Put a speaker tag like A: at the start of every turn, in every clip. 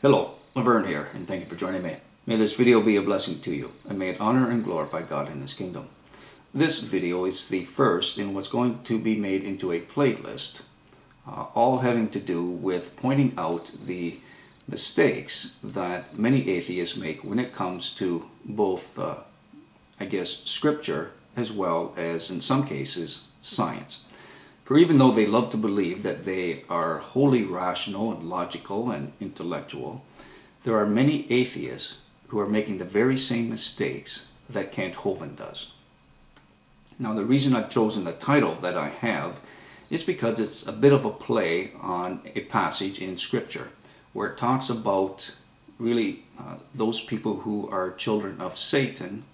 A: Hello, Laverne here, and thank you for joining me. May this video be a blessing to you, and may it honor and glorify God in His kingdom. This video is the first in what's going to be made into a playlist, all having to do with pointing out the mistakes that many atheists make when it comes to both, Scripture as well as, in some cases, science. For even though they love to believe that they are wholly rational and logical and intellectual, there are many atheists who are making the very same mistakes that Kent Hovind does. Now, the reason I've chosen the title that I have is because it's a bit of a play on a passage in Scripture where it talks about really those people who are children of Satan,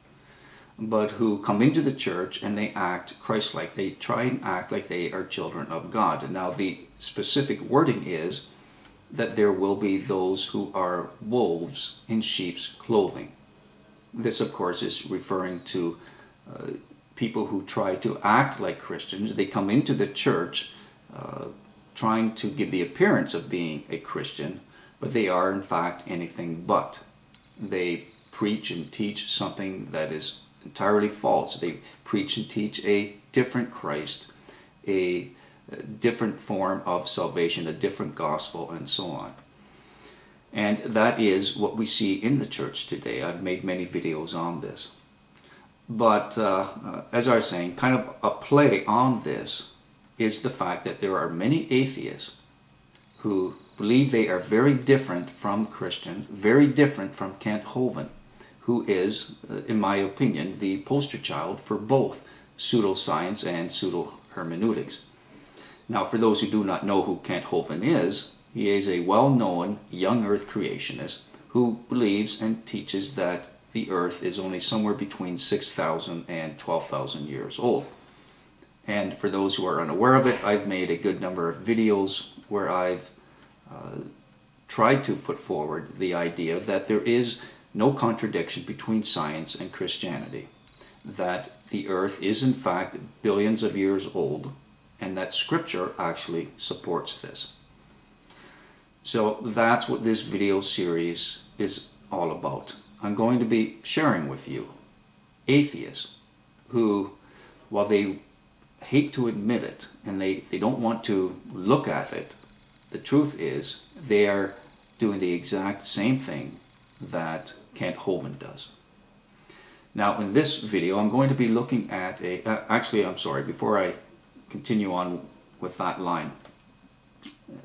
A: but who come into the church and they act Christ-like. They try and act like they are children of God. Now, the specific wording is that there will be those who are wolves in sheep's clothing. This, of course, is referring to people who try to act like Christians. They come into the church trying to give the appearance of being a Christian, but they are, in fact, anything but. They preach and teach something that is entirely false. They preach and teach a different Christ, a different form of salvation, a different gospel, and so on. And that is what we see in the church today. I've made many videos on this. But as I was saying, kind of a play on this is the fact that there are many atheists who believe they are very different from Christians, very different from Kent Hovind, who is, in my opinion, the poster child for both pseudo-science and pseudo-hermeneutics. Now, for those who do not know who Kent Hovind is, he is a well-known young earth creationist who believes and teaches that the earth is only somewhere between 6,000 and 12,000 years old. And for those who are unaware of it, I've made a good number of videos where I've tried to put forward the idea that there is no contradiction between science and Christianity, that the earth is in fact billions of years old, and that Scripture actually supports this. So that's what this video series is all about. I'm going to be sharing with you atheists who, while they hate to admit it and they don't want to look at it, the truth is they are doing the exact same thing that Kent Hovind does. Now, in this video, I'm going to be looking at before I continue on with that line,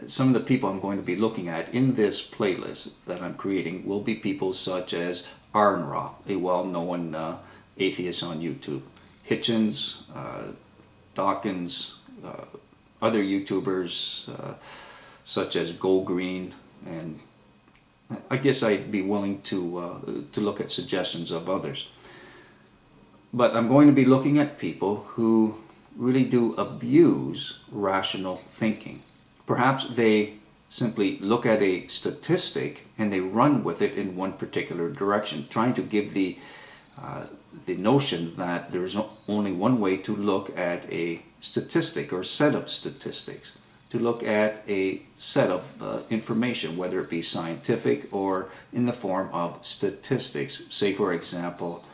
A: some of the people I'm going to be looking at in this playlist that I'm creating will be people such as Arnra, a well-known atheist on YouTube, Hitchens, Dawkins, other YouTubers such as Go Green, and I guess I'd be willing to look at suggestions of others. But I'm going to be looking at people who really do abuse rational thinking. Perhaps they simply look at a statistic and they run with it in one particular direction, trying to give the notion that there is only one way to look at a statistic or set of statistics, to look at a set of information, whether it be scientific or in the form of statistics. Say, for example,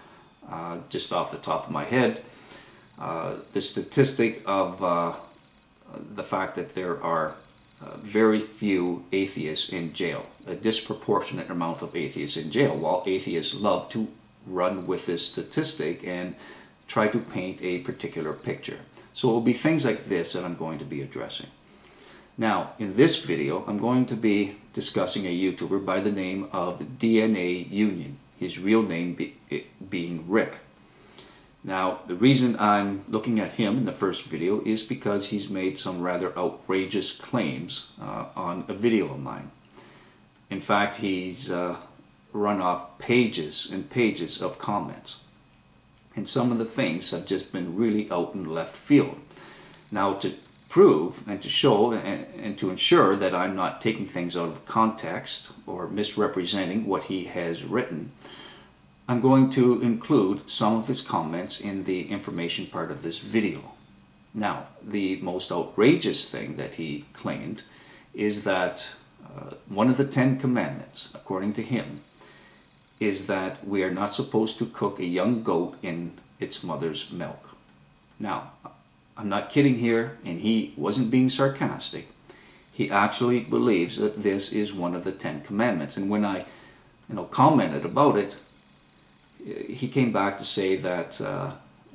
A: just off the top of my head, the statistic of the fact that there are very few atheists in jail, a disproportionate amount of atheists in jail, while atheists love to run with this statistic and try to paint a particular picture. So it will be things like this that I'm going to be addressing. Now, in this video, I'm going to be discussing a YouTuber by the name of DNAunion, his real name being Rick. Now, the reason I'm looking at him in the first video is because he's made some rather outrageous claims on a video of mine. In fact, he's run off pages and pages of comments. And some of the things have just been really out in left field. Now, to prove and to show and to ensure that I'm not taking things out of context or misrepresenting what he has written, I'm going to include some of his comments in the information part of this video. Now, the most outrageous thing that he claimed is that one of the 10 commandments, according to him, is that we are not supposed to cook a young goat in its mother's milk. Now, I'm not kidding here, and he wasn't being sarcastic. He actually believes that this is one of the 10 commandments. And when I commented about it, he came back to say that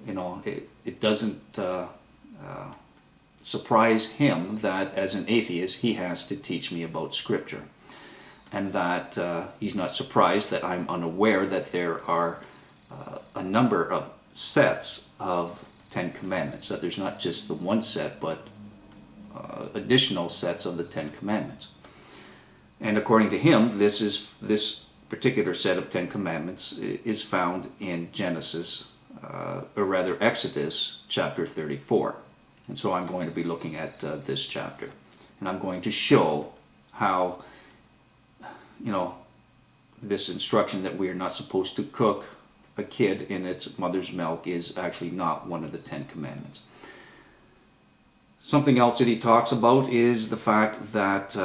A: it doesn't surprise him that as an atheist he has to teach me about Scripture, and that he's not surprised that I'm unaware that there are a number of sets of 10 commandments, that there's not just the one set but additional sets of the 10 commandments. And according to him, this particular set of 10 commandments is found in Genesis, or rather Exodus chapter 34. And so I'm going to be looking at this chapter, and I'm going to show how this instruction that we are not supposed to cook a kid in its mother's milk is actually not one of the 10 commandments. Something else that he talks about is the fact that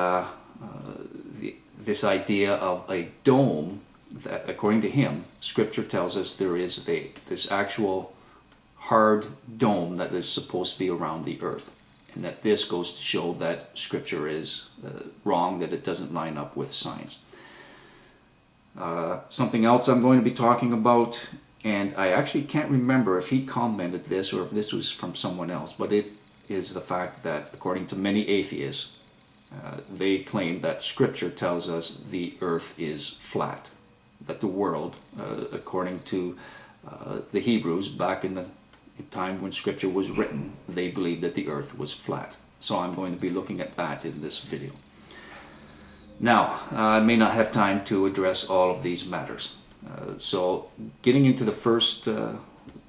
A: this idea of a dome, that according to him, Scripture tells us there is this actual hard dome that is supposed to be around the earth, and that this goes to show that Scripture is wrong, that it doesn't line up with science. Something else I'm going to be talking about, and I actually can't remember if he commented this or if this was from someone else, but it is the fact that according to many atheists, they claim that Scripture tells us the earth is flat, that the world, according to the Hebrews back in the time when Scripture was written, they believed that the earth was flat. So I'm going to be looking at that in this video. Now, I may not have time to address all of these matters. So getting into the first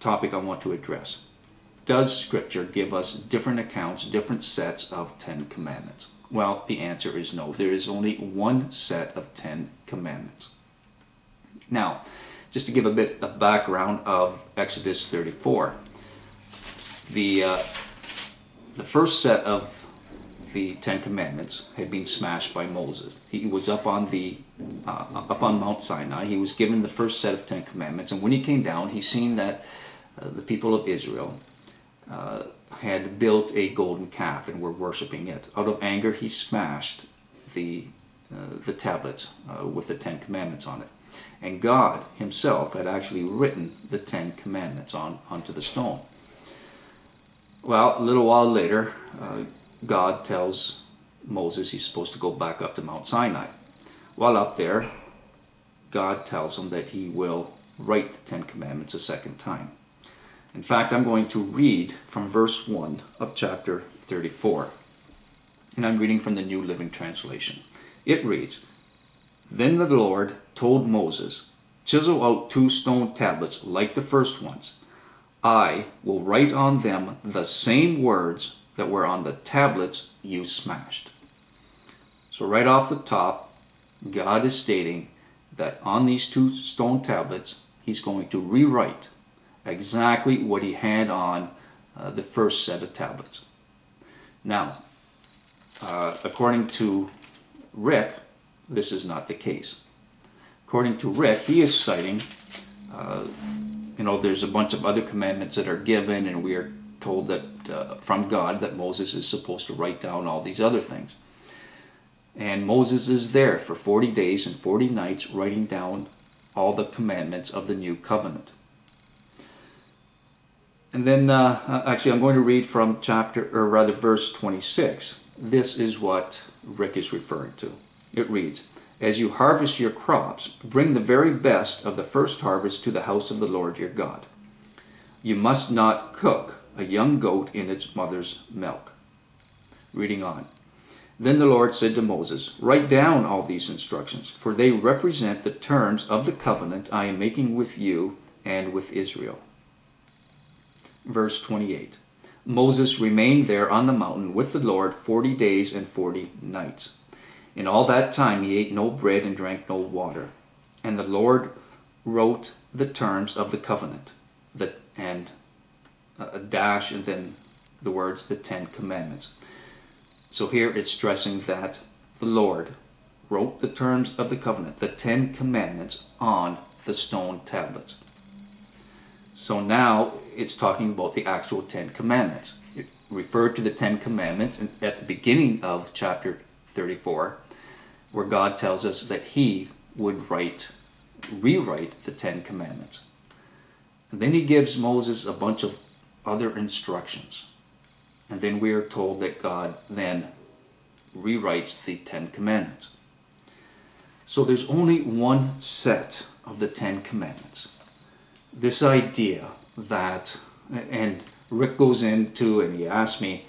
A: topic I want to address. Does Scripture give us different accounts, different sets of 10 commandments? Well, the answer is no. There is only one set of 10 commandments. Now, just to give a bit of background of Exodus 34, the first set of the 10 commandments had been smashed by Moses. He was up on Mount Sinai. He was given the first set of 10 commandments, and when he came down, he seen that the people of Israel had built a golden calf and were worshiping it. Out of anger, he smashed the tablets with the 10 commandments on it. And God himself had actually written the 10 commandments onto the stone. Well, a little while later, God tells Moses he's supposed to go back up to Mount Sinai. While up there, God tells him that he will write the 10 commandments a second time. In fact, I'm going to read from verse 1 of chapter 34. And I'm reading from the New Living Translation. It reads, "Then the Lord told Moses, 'Chisel out 2 stone tablets like the first ones. I will write on them the same words that were on the tablets you smashed.'" So right off the top, God is stating that on these 2 stone tablets, he's going to rewrite exactly what he had on the first set of tablets. Now, according to Rick, this is not the case. According to Rick, he is citing, there's a bunch of other commandments that are given, and we are told that from God that Moses is supposed to write down all these other things. And Moses is there for 40 days and 40 nights writing down all the commandments of the new covenant. And then, actually, I'm going to read from verse 26. This is what Rick is referring to. It reads, "As you harvest your crops, bring the very best of the first harvest to the house of the Lord your God. You must not cook a young goat in its mother's milk." Reading on. "Then the Lord said to Moses, 'Write down all these instructions, for they represent the terms of the covenant I am making with you and with Israel.'" Verse 28. "Moses remained there on the mountain with the Lord 40 days and 40 nights. In all that time he ate no bread and drank no water. And the Lord wrote the terms of the covenant," and a dash and then the words, "the 10 commandments." So here it's stressing that the Lord wrote the terms of the covenant, the 10 commandments, on the stone tablets. So now it's talking about the actual 10 commandments. It referred to the 10 commandments at the beginning of chapter 34, where God tells us that he would rewrite the 10 commandments. And then he gives Moses a bunch of other instructions. And then we are told that God then rewrites the 10 commandments. So there's only one set of the 10 commandments. This idea that, and Rick goes into and he asks me,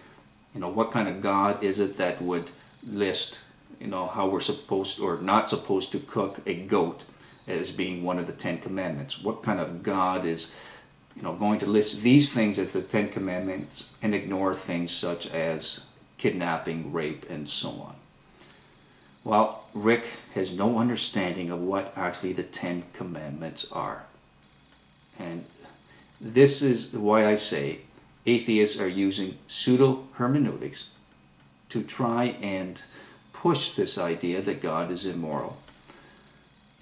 A: what kind of God is it that would list, how we're supposed or not supposed to cook a goat as being one of the 10 commandments. What kind of God is, going to list these things as the 10 commandments and ignore things such as kidnapping, rape, and so on? Well, Rick has no understanding of what actually the 10 commandments are. And this is why I say atheists are using pseudo-hermeneutics to try and push this idea that God is immoral.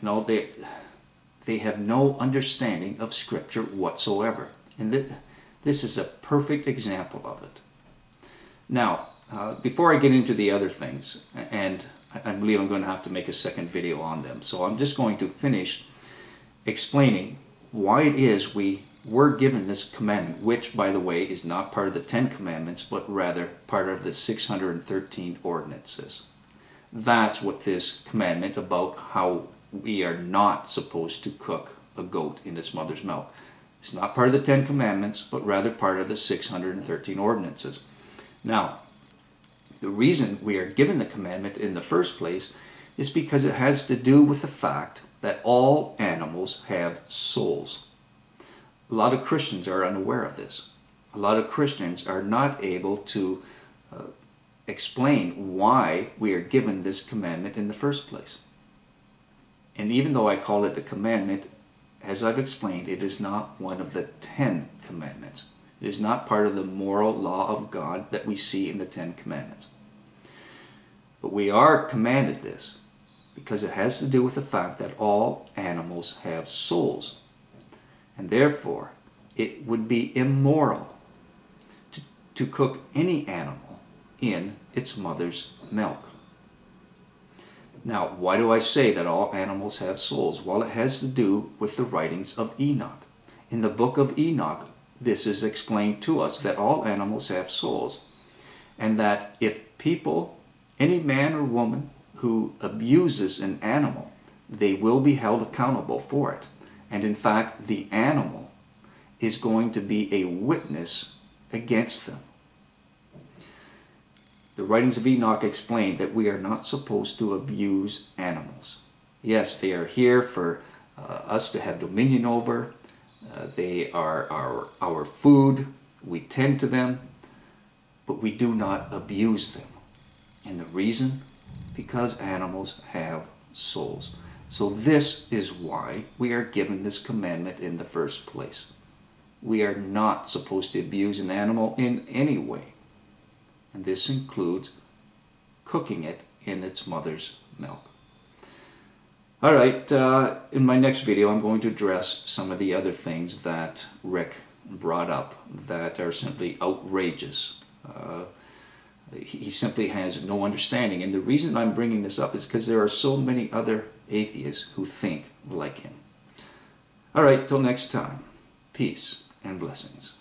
A: They have no understanding of Scripture whatsoever. And this is a perfect example of it. Now, before I get into the other things, and I believe I'm going to have to make a second video on them, so I'm just going to finish explaining why it is we were given this commandment, which, by the way, is not part of the 10 commandments, but rather part of the 613 ordinances. That's what this commandment about how we are not supposed to cook a goat in its mother's milk. It's not part of the 10 commandments, but rather part of the 613 ordinances. Now, the reason we are given the commandment in the first place is because it has to do with the fact that all animals have souls. A lot of Christians are unaware of this. A lot of Christians are not able to explain why we are given this commandment in the first place. And even though I call it a commandment, as I've explained, it is not one of the 10 commandments. It is not part of the moral law of God that we see in the 10 commandments. But we are commanded this because it has to do with the fact that all animals have souls. And therefore, it would be immoral to cook any animal in its mother's milk. Now, why do I say that all animals have souls? Well, it has to do with the writings of Enoch. In the book of Enoch, this is explained to us that all animals have souls, and that if people, any man or woman who abuses an animal, they will be held accountable for it. And in fact, the animal is going to be a witness against them. The writings of Enoch explain that we are not supposed to abuse animals. Yes, they are here for us to have dominion over. They are our food. We tend to them, but we do not abuse them. And the reason? Because animals have souls. So this is why we are given this commandment in the first place. We are not supposed to abuse an animal in any way. And this includes cooking it in its mother's milk. All right, in my next video I'm going to address some of the other things that Rick brought up that are simply outrageous. He simply has no understanding. And the reason I'm bringing this up is because there are so many other atheists who think like him. All right, till next time, peace and blessings.